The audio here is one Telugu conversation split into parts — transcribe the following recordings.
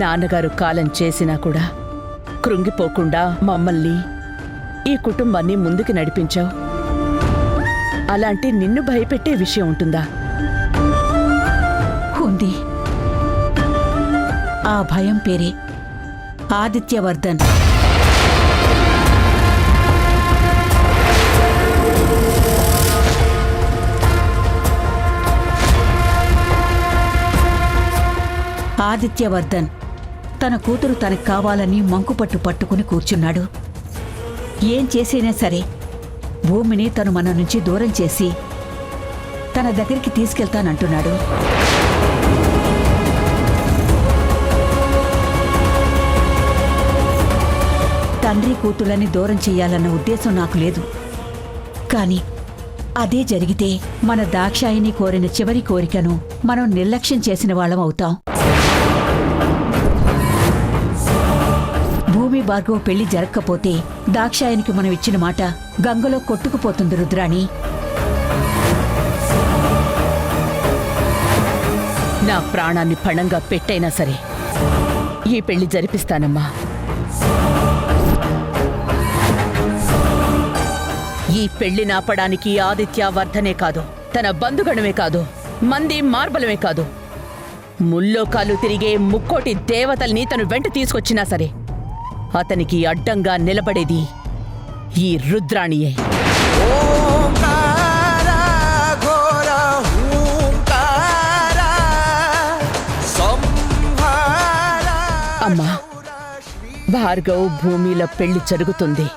నాన్నగారు కాలం చేసినా కూడా కృంగిపోకుండా మమ్మల్ని ఈ కుటుంబాన్ని ముందుకు నడిపించావు. అలాంటి నిన్ను భయపెట్టే విషయం ఉంటుందా? ఉంది. ఆ భయం పేరే ఆదిత్యవర్ధన్. ఆదిత్యవర్ధన్ తన కూతురు తనకు కావాలని మంకుపట్టు పట్టుకుని కూర్చున్నాడు. ఏం చేసినా సరే భూమిని తను మన నుంచి దూరం చేసి తన దగ్గరికి తీసుకెళ్తానంటున్నాడు. తండ్రి కూతుళ్ళని దూరం చెయ్యాలన్న ఉద్దేశం నాకు లేదు. కానీ అదే జరిగితే మన దాక్షాయిని కోరిన చివరి కోరికను మనం నిర్లక్ష్యం చేసిన వాళ్ళం అవుతాం. భూమి భార్గవ్ పెళ్లి జరగకపోతే దాక్షాయనికి మనం ఇచ్చిన మాట గంగలో కొట్టుకుపోతుంది రుద్రాణి. నా ప్రాణాన్ని పణంగా పెట్టైనా సరే ఈ పెళ్లి జరిపిస్తానమ్మా. ఈ పెళ్లి నాపడానికి ఆదిత్యవర్ధనే కాదు, తన బంధుగణమే కాదు, మంది మార్బలమే కాదు, ముల్లోకాలు తిరిగే ముక్కోటి దేవతల్ని తను వెంట తీసుకొచ్చినా సరే అతనికి అడ్డంగా నిలబడేది ఈ రుద్రాణియే. అమ్మా, భార్గవ్ భూమిలో పెళ్లి జరుగుతుంది.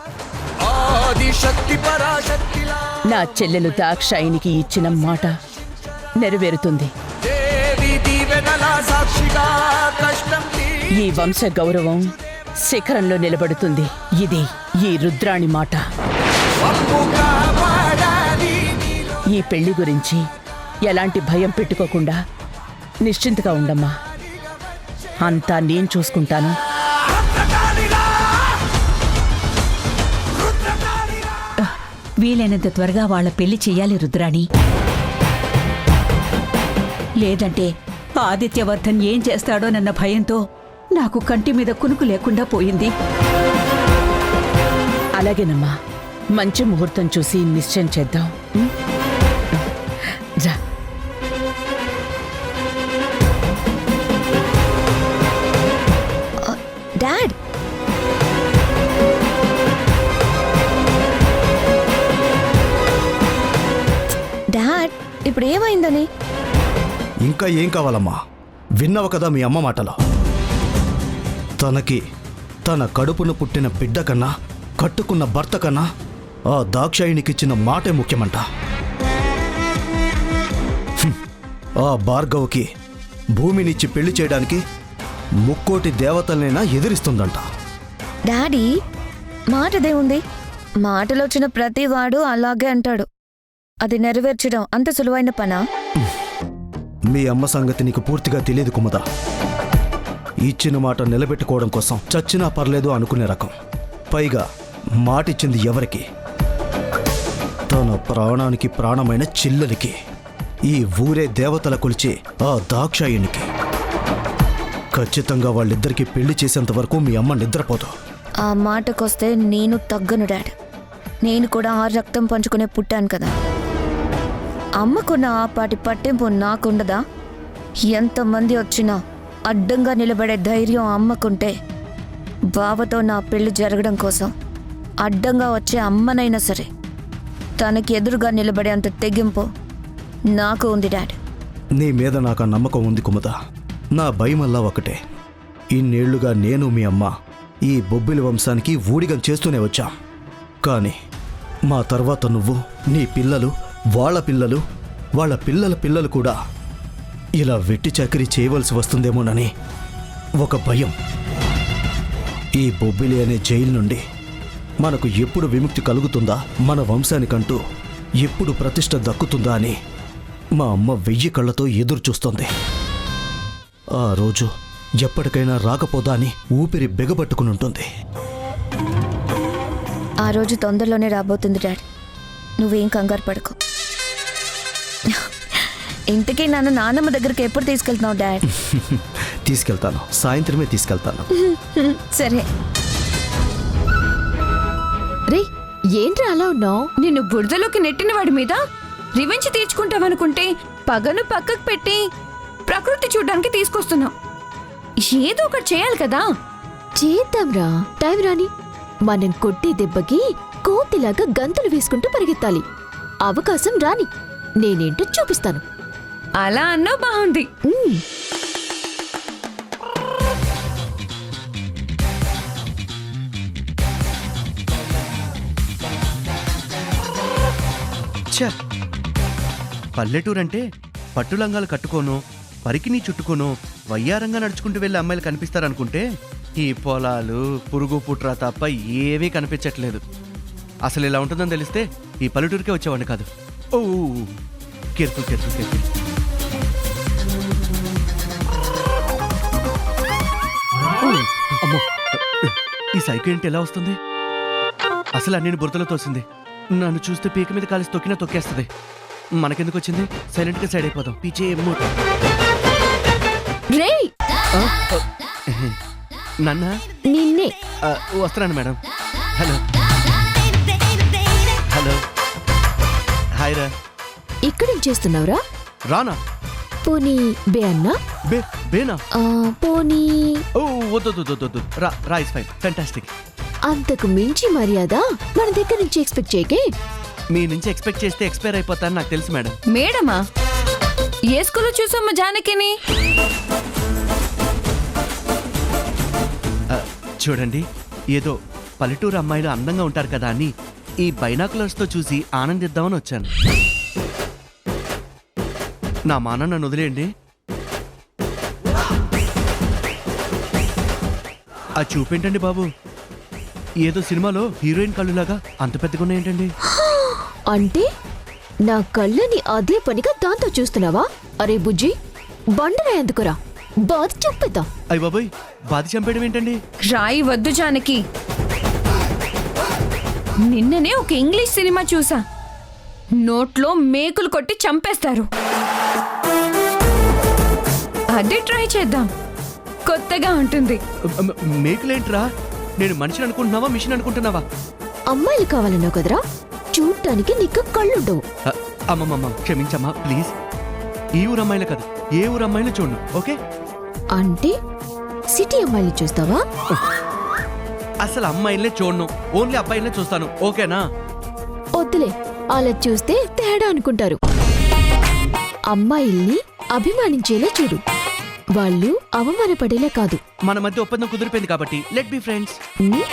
నా చెల్లెలు దాక్షాయినికి ఇచ్చిన మాట నెరవేరుతుంది. ఈ వంశ గౌరవం శిఖరంలో నిలబడుతుంది. ఇది ఈ రుద్రాణి మాట. ఈ పెళ్లి గురించి ఎలాంటి భయం పెట్టుకోకుండా నిశ్చింతగా ఉండమ్మా. అంతా నేను చూసుకుంటాను. వీలైనంత త్వరగా వాళ్ల పెళ్లి చెయ్యాలి రుద్రాణి. లేదంటే ఆదిత్యవర్ధన్ ఏం చేస్తాడోనన్న భయంతో నాకు కంటి మీద కునుకు లేకుండా పోయింది. అలాగేనమ్మా, మంచి ముహూర్తం చూసి నిశ్చయం చేద్దాం. రా. డాడ్, డాడ్ ఇప్పుడు ఏమైందని? ఇంకా ఏం కావాలమ్మా? విన్నావు కదా మీ అమ్మ మాటలో. తనకి తన కడుపున పుట్టిన బిడ్డ కన్నా కట్టుకున్న భర్త కన్నా ఆ దాక్షాయినికిచ్చిన మాటే ముఖ్యమంట. ఆ భార్గవ్కి భూమినిచ్చి పెళ్లి చేయడానికి ముక్కోటి దేవతలనైనా ఎదిరిస్తుందంట. డాడీ, మాటదే ఉంది. మాటలో వచ్చిన ప్రతివాడు అలాగే అంటాడు. అది నెరవేర్చడం అంత సులువైన పనా? మీ అమ్మ సంగతి నీకు పూర్తిగా తెలియదు కుమద. ఇచ్చిన మాట నిలబెట్టుకోవడం కోసం చచ్చినా పర్లేదు అనుకునే రకం. పైగా మాటిచ్చింది ఎవరికి? తన ప్రాణానికి ప్రాణమైన చిల్లలికి, ఈ ఊరే దేవతల కొలిచే ఆ దాక్షాయునికి. ఖచ్చితంగా వాళ్ళిద్దరికీ పెళ్లి చేసేంత వరకు మీ అమ్మ నిద్రపోదు. ఆ మాటకొస్తే నేను తగ్గను డాడ్. నేను కూడా ఆ రక్తం పంచుకునే పుట్టాను కదా. అమ్మకున్న ఆ పాటి పట్టింపు నాకుండదా? ఎంతమంది వచ్చినా అడ్డంగా నిలబడే ధైర్యం అమ్మకుంటే, బావతో నా పెళ్లి జరగడం కోసం అడ్డంగా వచ్చే అమ్మనైనా సరే తనకి ఎదురుగా నిలబడే అంత తెగింపు నాకు ఉంది డాడ్. నీ మీద నాకు నమ్మకం ఉంది కుమద. నా భయమల్లా ఒకటే. ఇన్నేళ్లుగా నేను మీ అమ్మ ఈ బొబ్బిలి వంశానికి ఊడిగం చేస్తూనే వచ్చాం. కానీ మా తర్వాత నువ్వు, నీ పిల్లలు, వాళ్ళ పిల్లలు, వాళ్ళ పిల్లల పిల్లలు కూడా ఇలా వెట్టి చాకరీ చేయవలసి వస్తుందేమోనని ఒక భయం. ఈ బొబ్బిలి అనే జైలు నుండి మనకు ఎప్పుడు విముక్తి కలుగుతుందా, మన వంశానికంటూ ఎప్పుడు ప్రతిష్ట దక్కుతుందా అని మా అమ్మ 1000 కళ్ళతో ఎదురు చూస్తోంది. ఆ రోజు ఎప్పటికైనా రాకపోదా అని ఊపిరి బిగబట్టుకుని. ఆ రోజు తొందరలోనే రాబోతుంది డాడ్. నువ్వేం కంగారు పడుకో. ఇంటికి నన్ను నాన్నమ్మ దగ్గరికి ఎప్పుడు తీసుకెళ్తున్నావు డాడ్? తీసుకెళ్తాను, సాయంత్రమే తీసుకెళ్తాను. సరే. రే ఏంట్రా అలా ఉన్నావు? నిన్ను బురదలోకి నెట్టిన వాడి మీద రివెంజ్ తీర్చుకుంటావనుకుంటే పగను పక్కకు పెట్టి ప్రకృతి చూడ్డానికి తీసుకొస్తున్నావు. ఏదో ఒకటి చేయాలి కదా. చేద్దాంరా, టైం రాని. మనం కొట్టే దెబ్బకి కోతిలాగా గంతులు వేసుకుంటూ పరిగెత్తాలి. అవకాశం రాని, నేనేంటో చూపిస్తాను. అలా అన్నా బాగుంది. ఛ! పల్లెటూరంటే పట్టులంగాలు కట్టుకోను, పరికిని చుట్టుకోను, వయ్యారంగా నడుచుకుంటూ వెళ్ళే అమ్మాయిలు కనిపిస్తారనుకుంటే ఈ పొలాలు పురుగు పుట్రా తప్ప ఏమీ కనిపించట్లేదు. అసలు ఇలా ఉంటుందని తెలిస్తే ఈ పల్లెటూరికే వచ్చేవాడిని కాదు. ఓ కేర్ఫుల్ కేర్ఫుల్ కేర్ఫుల్. అమ్మో, ఈ సైకిల్ ఏంటి ఎలా వస్తుంది? అసలు అన్ని బురదలో తోసింది. నన్ను చూస్తే పీక మీద కాలిసి తొక్కినా తొక్కేస్తుంది. మనకెందుకు వచ్చింది? సైలెంట్గా సైడ్ అయిపోదాం. పీచే మూట. రే నన్న నిన్నే. వస్తున్నాను మేడం. హలో హలో, హాయ్ రా. ఇక్కడేం చేస్తున్నావురా? రానా? పోనీ బే అన్నా? బేనా? పోనీ ఓ వద్దు. రా ఇస్ ఫైన్, ఫ్యాంటాస్టిక్. అంతకు మించి మర్యాద మన దగ్గర నుంచి ఎక్స్పెక్ట్ చేయకే. మీ నుంచి ఎక్స్పెక్ట్ చేస్తే ఎక్స్పైర్ అయిపోతాను నాకు తెలుసు మేడం. మేడమా? ఏ స్కూల్లో చూసామ్మా జానకిని? చూడండి, ఏదో పల్లెటూరు అమ్మాయిలు అందంగా ఉంటారు కదా అని ఈ బైనాకులర్స్తో చూసి ఆనందిద్దామని వచ్చాను. నా మాన నన్ను వదిలేయండి. ఆ చూపేంటండి బాబు, ఏదో సినిమాలో హీరోయిన్ కళ్ళులాగా అంత పెద్దగా ఉన్నాయేంటండి? అంటే నా కళ్ళని అదే పనిగా దాంతో చూస్తున్నావా? అరే బుజ్జి, బండరా ఎందుకురా? బాధ చెప్పేద్దాం. అయ్య బాబోయ్, బాధ చంపేయడం ఏంటండి? రాయి వద్దు జానకి. నిన్ననే ఒక ఇంగ్లీష్ సినిమా చూసా. నోట్లో మేకులు కొట్టి చంపేస్తారు. అదే ట్రై చేద్దాం, కొత్తగా ఉంటుంది. మేకులేంట్రా? నేను మనిషిని అనుకుంటున్నావా, మిషన్ అనుకుంటున్నావా? అమ్మాయిలు కావాలన్నావు కదరా, చూడటానికి నీకు కళ్ళుండవు. అమ్మమ్మమ్మ క్షమించమ్మా ప్లీజ్. ఈ ఊరు అమ్మాయిలు కాదు, ఏ ఊరు అమ్మాయిలు చూడను, ఓకే? అంటే సిటీ అమ్మాయిలు చూస్తావా? అసలు అమ్మాయిలనే చూడను, ఓన్లీ అబ్బాయిలనే చూస్తాను, ఓకేనా? వద్దులే, అలా చూస్తే తేడా అనుకుంటారు. అమ్మాయిల్ని అభిమానించేలా చూడు, వాళ్ళు అవమానపడేలా కాదు. మన మధ్య ఒప్పందం కుదిరిపోయింది కాబట్టి లెట్ బి ఫ్రెండ్స్. ఉమ్,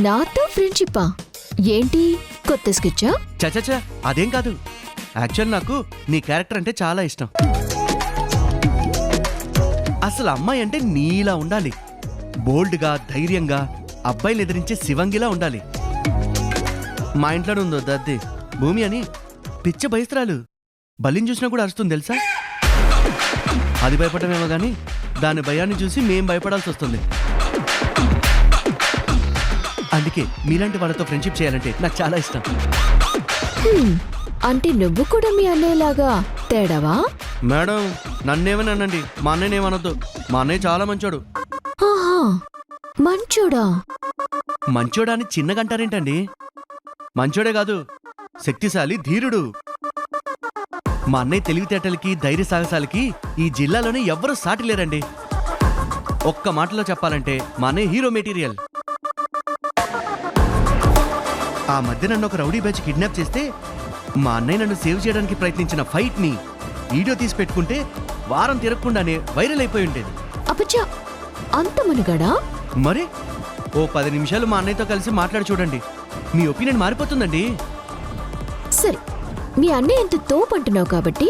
నాతో ఫ్రెండ్షిప్పా? ఏంటి కొత్త స్కెచ్చా? చచచ, అదేం కాదు. యాక్చువల్ నాకు నీ క్యారెక్టర్ అంటే చాలా ఇష్టం. అసలు అమ్మాయి అంటే నీలా ఉండాలి, బోల్డ్గా ధైర్యంగా అబ్బాయిలు ఎదిరించే శివంగిలా ఉండాలి. మా ఇంట్లోనే ఉందో దద్ది భూమి అని పిచ్చ బయస్త్రాలు, బలిని చూసినా కూడా అరుస్తుంది తెలుసా? అది భయపడమేమో కానీ దాని భయాన్ని చూసి మేం భయపడాల్సి వస్తుంది. అందుకే మీలాంటి వాళ్ళతో ఫ్రెండ్షిప్ చేయాలంటే నాకు చాలా ఇష్టం. అంటే నువ్వు కూడా మీ అన్నయ్యలాగా తేడావా? మేడం, నన్నేమని అనండి, మా అన్నయ్యనేమనొద్దు. మా అన్నయ్య చాలా మంచోడు. ఆహా, మంచోడా? మంచోడా అని చిన్నగా అంటారేంటండి? మంచోడే కాదు, శక్తిశాలి, ధీరుడు. మా అన్నయ్య తెలివితేటలకి ధైర్య సాహసాలకి ఈ జిల్లాలోనే ఎవ్వరూ సాటి లేరండి. ఒక్క మాటలో చెప్పాలంటే మా అన్నయ్య హీరో మెటీరియల్. ఆ మధ్య నన్ను ఒక రౌడీ బ్యాచ్ కిడ్నాప్ చేస్తే మా అన్నయ్య నన్ను సేవ్ చేయడానికి ప్రయత్నించిన ఫైట్ని వీడియో తీసి పెట్టుకుంటే వారం తిరగకుండానే వైరల్ అయిపోయి ఉండేది. అపచ్చా, అంత మునుగాడా? మరి ఓ 10 నిమిషాలు మా అన్నయ్యతో కలిసి మాట్లాడి చూడండి, మీ ఒపీనియన్ మారిపోతుందండి. సరే, మీ అన్నయ్య ఎంత తోపంటున్నావు కాబట్టి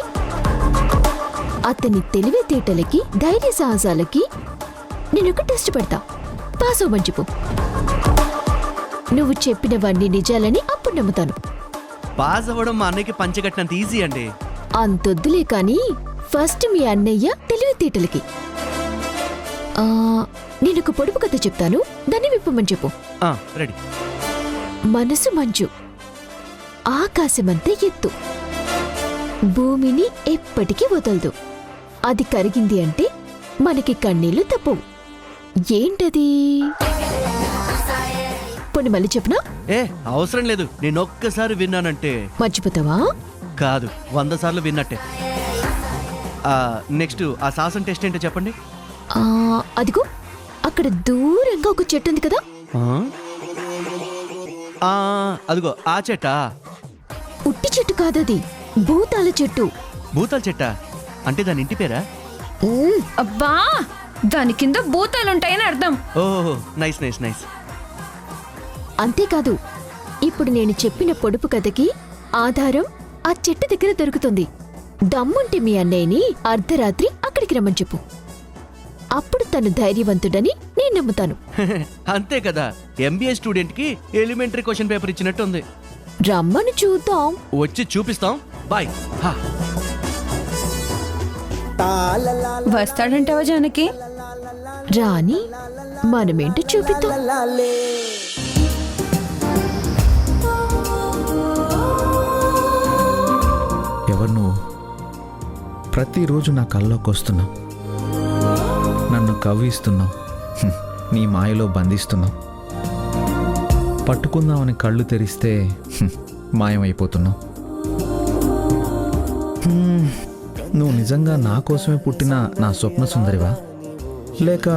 అతని తెలివితేటలకి ధైర్య సాహసాలకి నేనొక టెస్ట్ పెడతా. పాస్ అవ్వమని చెప్పు. నువ్వు చెప్పినవన్నీ నిజాలని అప్పుడు నమ్ముతాను. పాస్ అవ్వడం మా అన్నయ్యకి పంచగట్టినంత ఈజీ అండి. అంతొద్దులే కాని ఫస్ట్ మీ అన్నయ్య తెలివితేటలకి. నేనొక పొడుపు కథ చెప్తాను, దాన్ని విప్పమని చెప్పు. రెడీ. మనసు మంచు, ఆకాశమంత ఎత్తు, భూమిని ఎప్పటికీ వదలదు. అది కరిగింది అంటే మనకి కన్నీళ్లు తప్పు. ఏంటది? పోనీ మళ్ళీ చెప్పనా? ఏ అవసరం లేదు, నేను ఒక్కసారి విన్నానంటే మర్చిపోతావా? కాదు 100 సార్లు విన్నట్టే. నెక్స్ట్ ఆ సాసం టెస్ట్ ఏంటో చెప్పండి. అదిగో అక్కడ దూరంగా ఒక చెట్టు ఉంది కదా. అదిగో ఆ చెట్టా? ఉట్టి చెట్టు కాదది, భూతాల చెట్టు. భూతాల చెట్టా అంటే దాని ఇంటి పేరా? అబ్బా, దాని కింద భూతాలుంటాయని అర్థం. ఓహో, నైస్ నైస్ నైస్. అంతేకాదు, ఇప్పుడు నేను చెప్పిన పొడుపు కథకి ఆధారం ఆ చెట్టు దగ్గర దొరుకుతుంది. దమ్ముంటే మీ అన్నయ్యని అర్ధరాత్రి అక్కడికి రమ్మని చెప్పు. అప్పుడు తను ధైర్యవంతుడని నేను నమ్ముతాను. అంతే కదా, ఎంబీఏ స్టూడెంట్ కి ఎలిమెంటరీ క్వశ్చన్ పేపర్ ఇచ్చినట్టు ఉంది. రమ్మని చూద్దాం. వచ్చి చూపిస్తాం. బాయ్. వస్తాడంటావా జానకి? రాని మనమేంటో చూపిద్దాం. ఎవరు నువ్వు? ప్రతిరోజు నా కల్లోకి వస్తున్నావు, నన్ను కవ్విస్తున్నావు, నీ మాయలో బంధిస్తున్నావు. పట్టుకుందామని కళ్ళు తెరిస్తే మాయమైపోతున్నావు. నువ్వు నిజంగా నా కోసమే పుట్టిన నా స్వప్న సుందరివా, లేక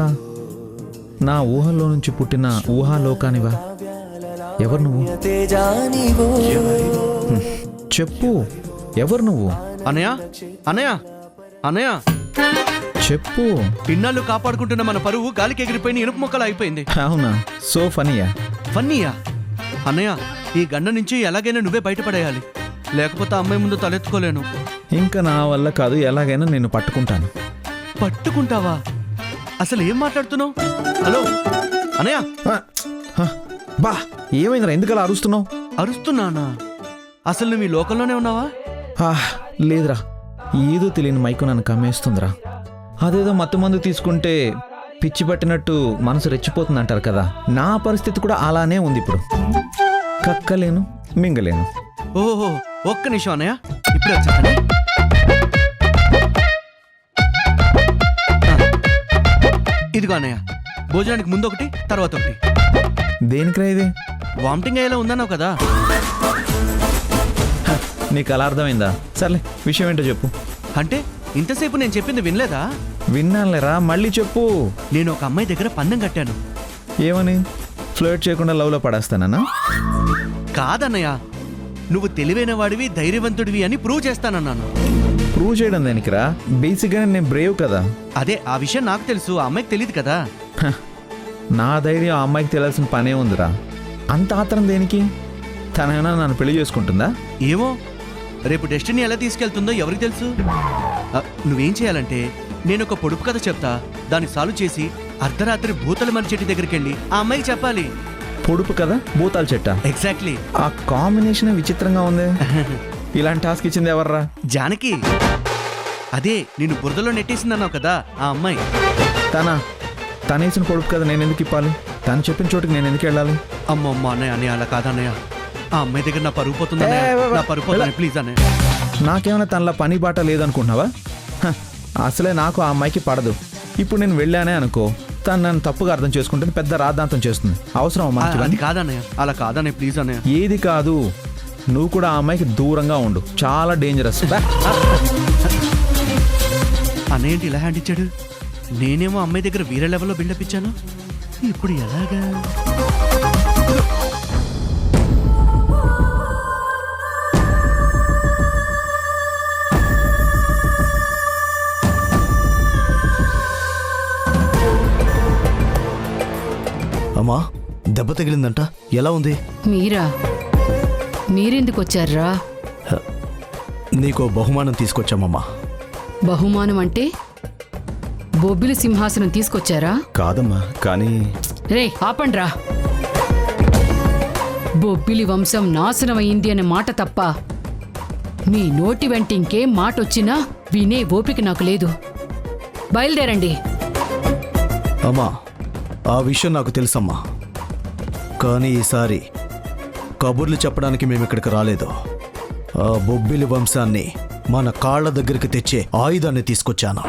నా ఊహల్లో నుంచి పుట్టిన ఊహాలోకానివా? ఎవరు నువ్వు? చెప్పు, ఎవరు నువ్వు? అనయ్య అనయ్య అనయ్య, చెప్పు. ఇన్నాళ్ళు కాపాడుకుంటున్న మన పరువు గాలికి ఎగిరిపోయిన ఇనుప మొక్కలు అయిపోయింది. అవునా? సో ఫనీయా? ఫన్నీయా? అన్నయ్య, ఈ గండ నుంచి ఎలాగైనా నువ్వే బయటపడేయాలి, లేకపోతే అమ్మాయి ముందు తలెత్తుకోలేను. ఇంకా నా వల్ల కాదు, ఎలాగైనా నేను పట్టుకుంటాను. పట్టుకుంటావా? అసలు ఏం మాట్లాడుతున్నావు? హలో అనయ్య. బా, ఏమైందిరా, ఎందుకలా అరుస్తున్నావు? అరుస్తున్నానా? అసలు నువ్వు ఈ లోకంలోనే ఉన్నావా? లేదురా, ఏదో తెలియని మైకు నన్ను కమ్మేస్తుందిరా. అదేదో మత్తు మందు తీసుకుంటే పిచ్చి పట్టినట్టు మనసు రెచ్చిపోతుంది అంటారు కదా, నా పరిస్థితి కూడా అలానే ఉంది ఇప్పుడు. కక్కలేను, మింగలేను. ఓహో, ఒక్క నిమిషం అన్నయ్య, ఇప్పుడే వచ్చేస్తాను. ఇదిగో అన్నయ్య, భోజనానికి ముందు ఒకటి, తర్వాత ఒకటి. దేనికిరా ఇది? వామిటింగ్ అయ్యేలా ఉందన్నావు కదా. నీకు అలా అర్థమైందా? సర్లే, విషయం ఏంటో చెప్పు. అంటే ఇంతసేపు నేను చెప్పింది వినలేదా? విన్నానులేరా, మళ్ళీ చెప్పు. నేను ఒక అమ్మాయి దగ్గర పందెం కట్టాను. ఏమని? ఫ్లర్ట్ చేయకుండా లవ్లో పడేస్తానన్నా? కాదన్నయ్య, నువ్వు తెలివైన వాడివి, ధైర్యవంతుడివి అని ప్రూవ్ చేస్తానన్నాను. ప్రూవ్ చేయడం దేనికిరా? బేసిక్గా నేను బ్రేవ్ కదా. అదే, ఆ విషయం నాకు తెలుసు, ఆ అమ్మాయికి తెలియదు కదా. నా ధైర్యం ఆ అమ్మాయికి తెలియాల్సిన పనే ఉందిరా. అంత ఆత్రం దేనికి? తనైనా నన్ను పెళ్లి చేసుకుంటుందా? ఏమో, రేపు డెస్టినీ ఎలా తీసుకెళ్తుందో ఎవరికి తెలుసు. నువ్వేం చేయాలంటే, నేను ఒక పొడుపు కథ చెప్తా, దాన్ని సాల్వ్ చేసి అర్ధరాత్రి భూతల మర్రి చెట్టు దగ్గరికి వెళ్ళి ఆ అమ్మాయికి చెప్పాలి. పొడుపు కదా, భూతాల చెట్ట. ఎగ్జాక్ట్లీ. ఆ కాంబినేషన్ విచిత్రంగా ఉంది. ఇలాంటి టాస్క్ ఇచ్చింది ఎవర్రా? జానకి. అదే, నేను బురదలో నెట్టేసిందన్నావు కదా, ఆ అమ్మాయి. తనేసిన పొడుపు కదా నేను ఎందుకు ఇప్పాలి? తను చెప్పిన చోటుకి నేను ఎందుకు వెళ్ళాలి? అమ్మమ్మ అన్నయ్య, అన్నయ్య అలా కాదన్నయ్య, ఆ అమ్మాయి దగ్గర నా పరుగు పోతుంది, నా పరుగు పోతుంది, ప్లీజ్ అన్నయ్య. నాకేమైనా తనలా పని బాట లేదనుకుంటున్నావా? అసలే నాకు ఆ అమ్మాయికి పడదు. ఇప్పుడు నేను వెళ్ళానే అనుకో, తను నన్ను తప్పుగా అర్థం చేసుకుంటే పెద్ద రాద్ధాంతం చేస్తుంది. అవసరం అది కాదన్నయ్య, అలా కాదన్నయ్య, ప్లీజ్ అన్నయ్య. ఏది కాదు, నువ్వు కూడా ఆ అమ్మాయికి దూరంగా ఉండు, చాలా డేంజరస్. అన్నయ్య ఏంటి ఇలా హ్యాండ్ ఇచ్చాడు? నేనేమో అమ్మాయి దగ్గర వేరే లెవెల్లో బిల్డప్ ఇచ్చాను, ఇప్పుడు ఎలాగా? అమ్మా, దెబ్బ తగిలిందంట, ఎలా ఉంది? మీరెందుకు వచ్చారా? నీకో బహుమానం తీసుకొచ్చామమ్మా. బహుమానం అంటే బొబ్బిలి సింహాసనం తీసుకొచ్చారా? కాదమ్మా, కానీ రే ఆపండ్రా. బొబ్బిలి వంశం నాశనమయ్యింది అనే మాట తప్ప మీ నోటి వెంట ఇంకేం మాట వచ్చినా వినే ఓపిక నాకు లేదు. బయలుదేరండి. అమ్మా, ఆ విషయం నాకు తెలుసమ్మా, కానీ ఈసారి కబుర్లు చెప్పడానికి మేము ఇక్కడికి రాలేదు. ఆ బొబ్బిలి వంశాన్ని మన కాళ్ళ దగ్గరికి తెచ్చే ఆయుధాన్ని తీసుకొచ్చాను.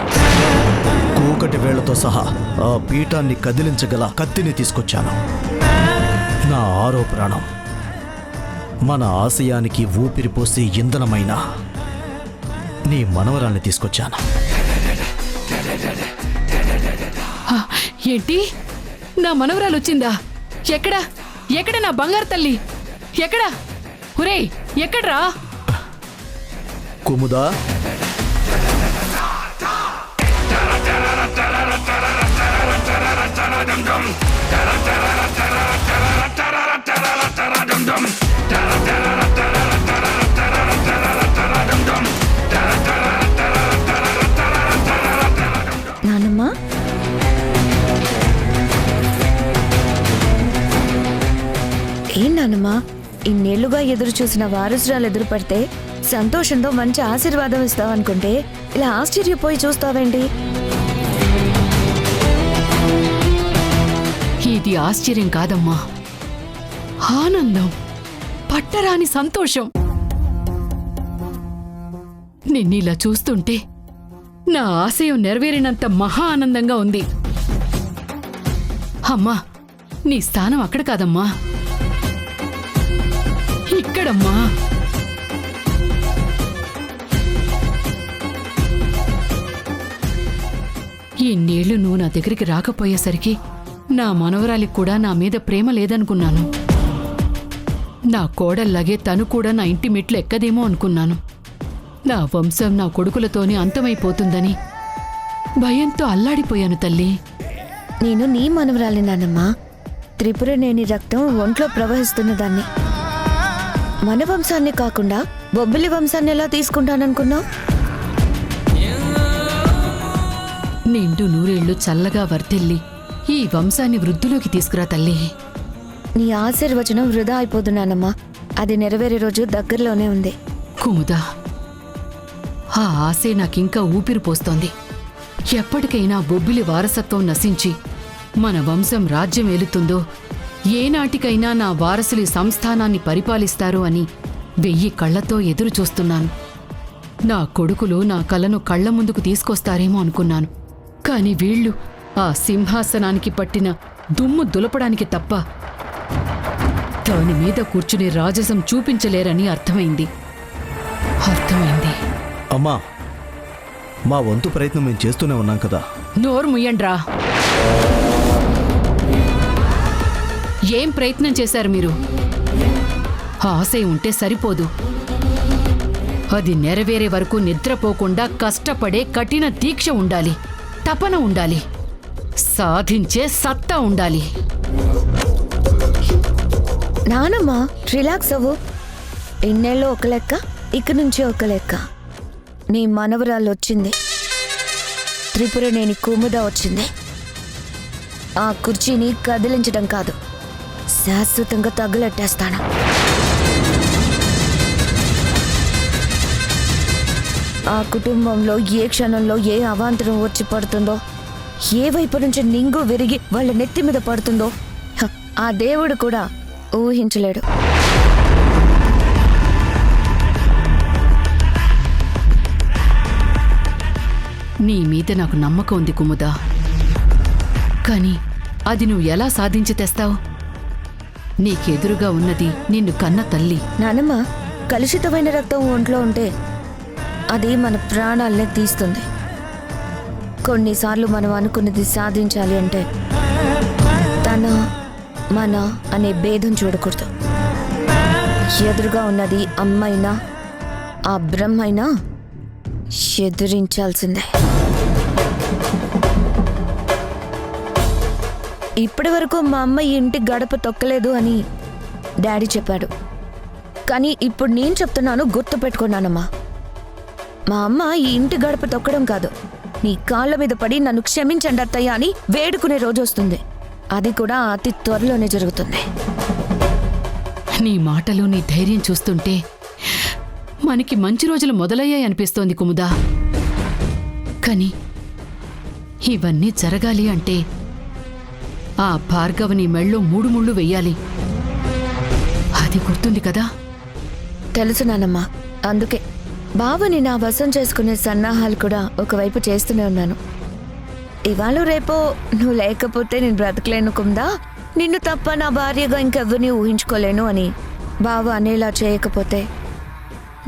కూక కూకటి వేళ్లతో సహా ఆ పీఠాన్ని కదిలించగల కత్తిని తీసుకొచ్చాను. నా ఆరో ప్రాణం, మన ఆశయానికి ఊపిరిపోసే ఇంధనమైన నీ మనవరాల్ని తీసుకొచ్చాను. ఆ, ఏంటి నా మనవరాలు వచ్చిందా? ఎక్కడా ఎక్కడ నా బంగారు తల్లి? ఎక్కడా? ఒరేయ్, ఎక్కడ్రా? కుముదా, నానమ్మ, ఏం నానమ్మ, ఇన్నేళ్లుగా ఎదురు చూసిన వారసురాలు ఎదురు పడితే సంతోషంతో మంచి ఆశీర్వాదం ఇస్తావనుకుంటే ఇలా ఆశ్చర్యపోయి చూస్తావేంటి? ఇది ఆశ్చర్యం కాదమ్మా, ఆనందం, పట్టరాని సంతోషం. నిన్నిలా చూస్తుంటే నా ఆశయం నెరవేరినంత మహా ఆనందంగా ఉంది. అమ్మా, నీ స్థానం అక్కడ కాదమ్మా, ఇక్కడమ్మా. ఇన్నేళ్లు నువ్వు నా దగ్గరికి రాకపోయేసరికి నా మనవరాలికి కూడా నా మీద ప్రేమ లేదనుకున్నాను. నా కోడల్లాగే తను కూడా నా ఇంటి మెట్లు ఎక్కదేమో అనుకున్నాను. నా వంశం నా కొడుకులతోనే అంతమైపోతుందని భయంతో అల్లాడిపోయాను తల్లి. నేను నీ మనవరాలి నానమ్మ. త్రిపురనేని రక్తం ఒంట్లో ప్రవహిస్తున్న దాన్ని. మన వంశాన్ని కాకుండా బొబ్బిలి వంశాన్ని ఎలా తీసుకుంటాననుకున్నావు? నిండు నూరేళ్లు చల్లగా వర్ధిల్లి ఈ వంశాన్ని వృద్ధిలోకి తీసుకురా తల్లి. నీ ఆశీర్వచనం వృధా అయిపోదు నానమ్మ. అది నెరవేరే రోజు దగ్గరలోనే ఉంది. కుముదా, ఆ ఆశే నాకింకా ఊపిరి పోస్తోంది. ఎప్పటికైనా బొబ్బిలి వారసత్వం నశించి మన వంశం రాజ్యం ఏలుతుందో, ఏనాటికైనా నా వారసులి సంస్థానాన్ని పరిపాలిస్తారు అని 1000 కళ్లతో ఎదురు చూస్తున్నాను. నా కొడుకులు నా కలను కళ్ల ముందుకు తీసుకొస్తారేమో అనుకున్నాను. కాని వీళ్ళు ఆ సింహాసనానికి పట్టిన దుమ్ము దులపడానికి తప్ప దాని మీద కూర్చుని రాజసం చూపించలేరని అర్థమైంది. అమ్మా, మా వంతు ప్రయత్నం మేము చేస్తూనే ఉన్నాం కదా. నోరు ముయ్యండ్రా. ఏం ప్రయత్నం చేశారు మీరు? ఆశయం ఉంటే సరిపోదు, అది నెరవేరే వరకు నిద్రపోకుండా కష్టపడే కఠిన దీక్ష ఉండాలి, తపన ఉండాలి, సాధించే సత్తా ఉండాలి. నానమ్మ, రిలాక్స్ అవ్వు. ఇన్నేళ్ళు ఒక లెక్క, ఇక నుంచి ఒక లెక్క. నీ మనవరాలు వచ్చింది. త్రిపురనేని కుముద వచ్చింది. ఆ కుర్చీని కదిలించడం కాదు, శాశ్వతంగా తగులెట్టేస్తాను. ఆ కుటుంబంలో ఏ క్షణంలో ఏ అవాంతరం వచ్చి పడుతుందో, ఏ వైపు నుంచి నింగు విరిగి వాళ్ళ నెత్తి మీద పడుతుందో ఆ దేవుడు కూడా ఊహించలేడు. నీ మీద నాకు నమ్మకం ఉంది కుముదా, కానీ అది నువ్వు ఎలా సాధించి తెస్తావు? నీకెదురుగా ఉన్నది నిన్ను కన్న తల్లి. నానమ్మ, కలుషితమైన రక్తం ఒంట్లో ఉంటే అది మన ప్రాణాలనే తీస్తుంది. కొన్నిసార్లు మనం అనుకున్నది సాధించాలి అంటే తన మన అనే భేదం చూడకూడదు. ఎదురుగా ఉన్నది అమ్మైనా ఆ బ్రహ్మైనా ఎదిరించాల్సిందే. ఇప్పటి వరకు మా అమ్మ ఈ ఇంటి గడప తొక్కలేదు అని డాడీ చెప్పాడు. కానీ ఇప్పుడు నేను చెప్తున్నాను, గుర్తు పెట్టుకున్నానమ్మా. మా అమ్మ ఈ ఇంటి గడప తొక్కడం కాదు, నీ కాళ్ళ మీద పడి నన్ను క్షమించండి అత్తయ్య అని వేడుకునే రోజు వస్తుంది. అది కూడా అతి త్వరలోనే జరుగుతుంది. నీ మాటలు, నీ ధైర్యం చూస్తుంటే మనకి మంచి రోజులు మొదలయ్యాయి అనిపిస్తోంది కుముదా. కానీ ఇవన్నీ జరగాలి అంటే ఆ భార్గవని మెళ్ళో 3 ముళ్ళు వెయ్యాలి. అది గుర్తుంది కదా? తెలుసు నానమ్మా. అందుకే బావని నా వశం చేసుకునే సన్నాహాలు కూడా ఒకవైపు చేస్తూనే ఉన్నాను. ఇవాళ రేపో నువ్వు లేకపోతే నేను బ్రతకలేను కుందా, నిన్ను తప్ప నా భార్యగా ఇంకెవ్వరిని ఊహించుకోలేను అని బావ అనేలా చేయకపోతే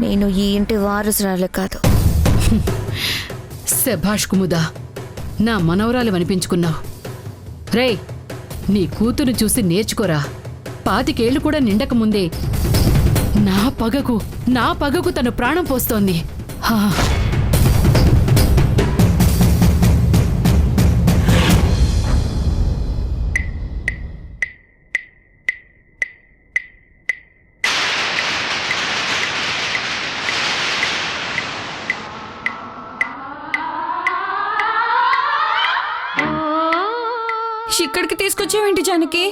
నేను ఈ ఇంటి వారసురాలు కాదు. శభాష్ కుముదా, నా మనవరాలు అనిపించుకున్నావు. రేయ్, నీ కూతురు చూసి నేర్చుకోరా. 25 ఏళ్ళు కూడా నిండక ముందే నా పగకు తను ప్రాణం పోస్తోంది. హా. ఇక్కడికి తీసుకొచ్చావేంటి జానకి?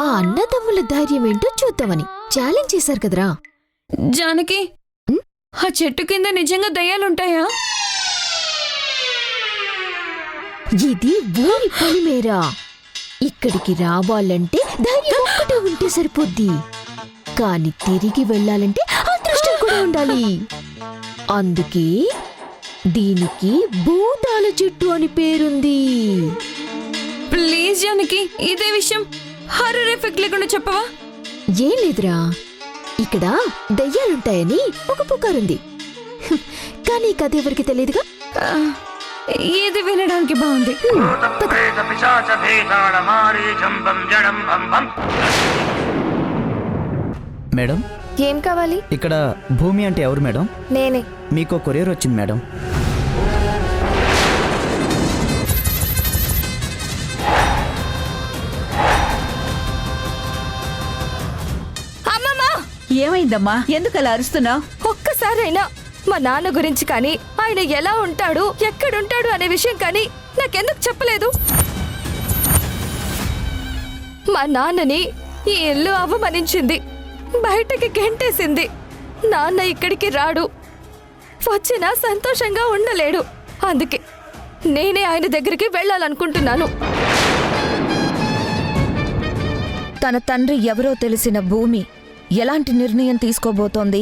ఆ అన్నదమ్ముల ధైర్యం ఏంటో చూద్దామని ఛాలెంజ్ చేశారు కదరా. జానకి, ఆ చెట్టు కింద నిజంగా దయ్యాలుంటాయా? ఇది ఊరి పొలిమేరా. ఇక్కడికి రావాలంటే ధైర్యం ఒక్కటే ఉంటే సరిపోద్ది, కాని తిరిగి వెళ్ళాలంటే అదృష్టం కూడా ఉండాలి. అందుకే దీనికి భూతాల చెట్టు అని పేరుంది. ప్లీజ్ జానకి, ఇదే విషయం హారర్ ఎఫెక్ట్ లేకుండా చెప్పవా? ఏం లేదురా, ఇక్కడ దయ్యాలుంటాయని ఒక పుకారుంది. కానీ ఈ కథ ఎవరికి తెలియదుగా. ఏది వినడానికి బాగుంది. మేడం, ఏం కావాలి? ఇక్కడ భూమి అంటే ఎవరు మేడం? నేనే. మీకు కొరియర్ వచ్చింది మేడం. అమ్మమ్మా, ఏమైందమ్మా? ఎందుకలా అరుస్తున్నావు? ఒక్కసారైనా మా నాన్న గురించి కానీ, ఆయన ఎలా ఉంటాడు, ఎక్కడుంటాడు అనే విషయం కానీ నాకెందుకు చెప్పలేదు? మా నాన్నని ఈ ఇల్లు అవమానించింది, బయటకి గెంటేసింది. నాన్న ఇక్కడికి రాడు, వచ్చినా సంతోషంగా ఉండలేడు. అందుకే నేనే ఆయన దగ్గరికి వెళ్ళాలనుకుంటున్నాను. తన తండ్రి ఎవరో తెలిసిన భూమి ఎలాంటి నిర్ణయం తీసుకోబోతోంది?